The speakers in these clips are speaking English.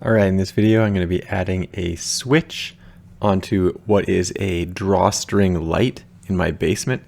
Alright, in this video I'm going to be adding a switch onto what is a drawstring light in my basement.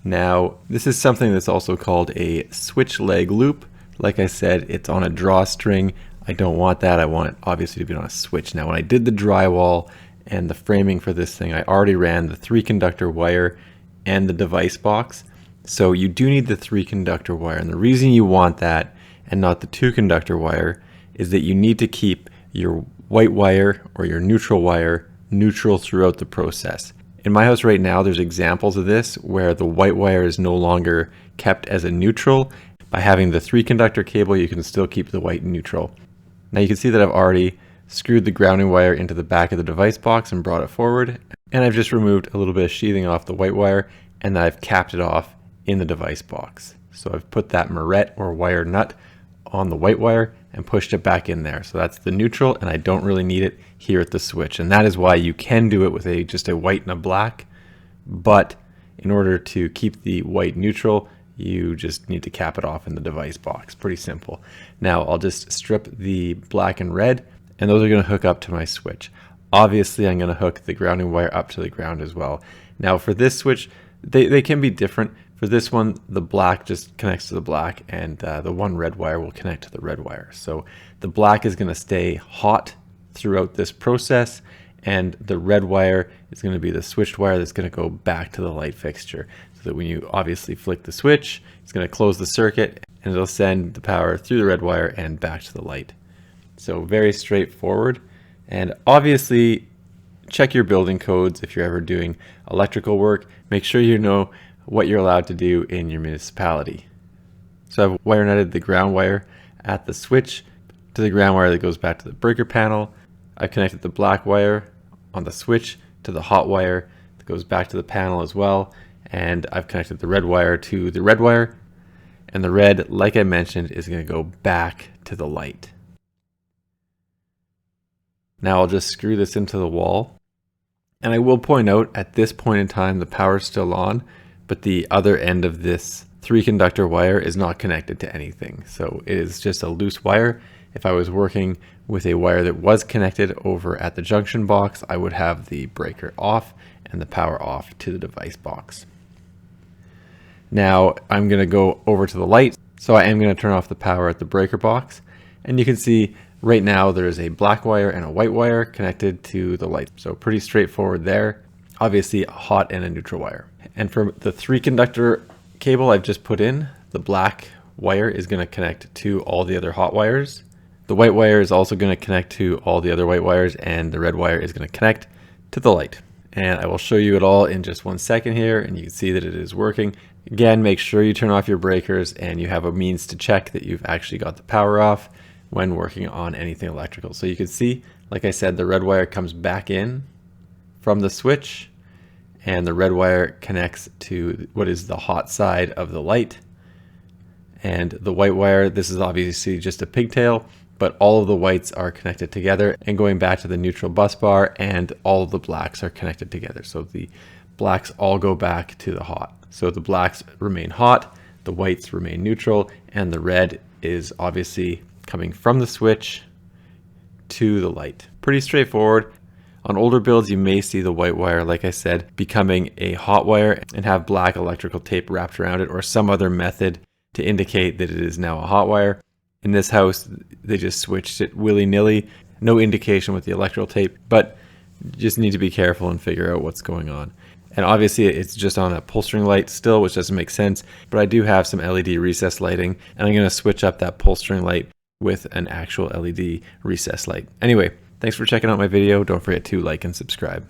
Now, this is something that's also called a switch leg loop. Like I said, it's on a drawstring. I don't want that. I want it obviously to be on a switch. Now, when I did the drywall and the framing for this thing, I already ran the 3-conductor wire and the device box. So you do need the 3-conductor wire, and the reason you want that and not the 2-conductor wire is that you need to keep your white wire or your neutral wire neutral throughout the process. In my house right now, there's examples of this where the white wire is no longer kept as a neutral. By having the 3-conductor cable, you can still keep the white neutral. Now you can see that I've already screwed the grounding wire into the back of the device box and brought it forward. And I've just removed a little bit of sheathing off the white wire, and then I've capped it off in the device box. So I've put that moret or wire nut on the white wire and pushed it back in there. So that's the neutral, and I don't really need it here at the switch. And that is why you can do it with just a white and a black, but in order to keep the white neutral, you just need to cap it off in the device box. Pretty simple. Now I'll just strip the black and red, and those are going to hook up to my switch. Obviously I'm going to hook the grounding wire up to the ground as well. Now for this switch, they can be different. For this one, the black just connects to the black, and the one red wire will connect to the red wire. So the black is going to stay hot throughout this process, and the red wire is going to be the switched wire that's going to go back to the light fixture. So that when you obviously flick the switch, it's going to close the circuit, and it'll send the power through the red wire and back to the light. So very straightforward. And obviously, check your building codes if you're ever doing electrical work. Make sure you know what you're allowed to do in your municipality. So I've wire nutted the ground wire at the switch to the ground wire that goes back to the breaker panel. I've connected the black wire on the switch to the hot wire that goes back to the panel as well. And I've connected the red wire to the red wire. And the red, like I mentioned, is going to go back to the light. Now I'll just screw this into the wall. And I will point out, at this point in time, the power's still on, but the other end of this 3-conductor wire is not connected to anything. So it is just a loose wire. If I was working with a wire that was connected over at the junction box, I would have the breaker off and the power off to the device box. Now I'm going to go over to the light. So I am going to turn off the power at the breaker box. And you can see right now there is a black wire and a white wire connected to the light. So pretty straightforward there. Obviously a hot and a neutral wire. And for the 3-conductor cable I've just put in, the black wire is going to connect to all the other hot wires. The white wire is also going to connect to all the other white wires, and the red wire is going to connect to the light. And I will show you it all in just 1 second here, and you can see that it is working. Again, make sure you turn off your breakers and you have a means to check that you've actually got the power off when working on anything electrical. So you can see, like I said, the red wire comes back in from the switch, and the red wire connects to what is the hot side of the light. And the white wire, this is obviously just a pigtail, but all of the whites are connected together and going back to the neutral bus bar, and all of the blacks are connected together. So the blacks all go back to the hot. So the blacks remain hot, the whites remain neutral, and the red is obviously coming from the switch to the light. Pretty straightforward. On older builds, you may see the white wire, like I said, becoming a hot wire and have black electrical tape wrapped around it, or some other method to indicate that it is now a hot wire. In this house, they just switched it willy-nilly. No indication with the electrical tape, but you just need to be careful and figure out what's going on. And obviously it's just on a pull string light still, which doesn't make sense, but I do have some LED recess lighting, and I'm going to switch up that pull string light with an actual LED recess light. Anyway, thanks for checking out my video. Don't forget to like and subscribe.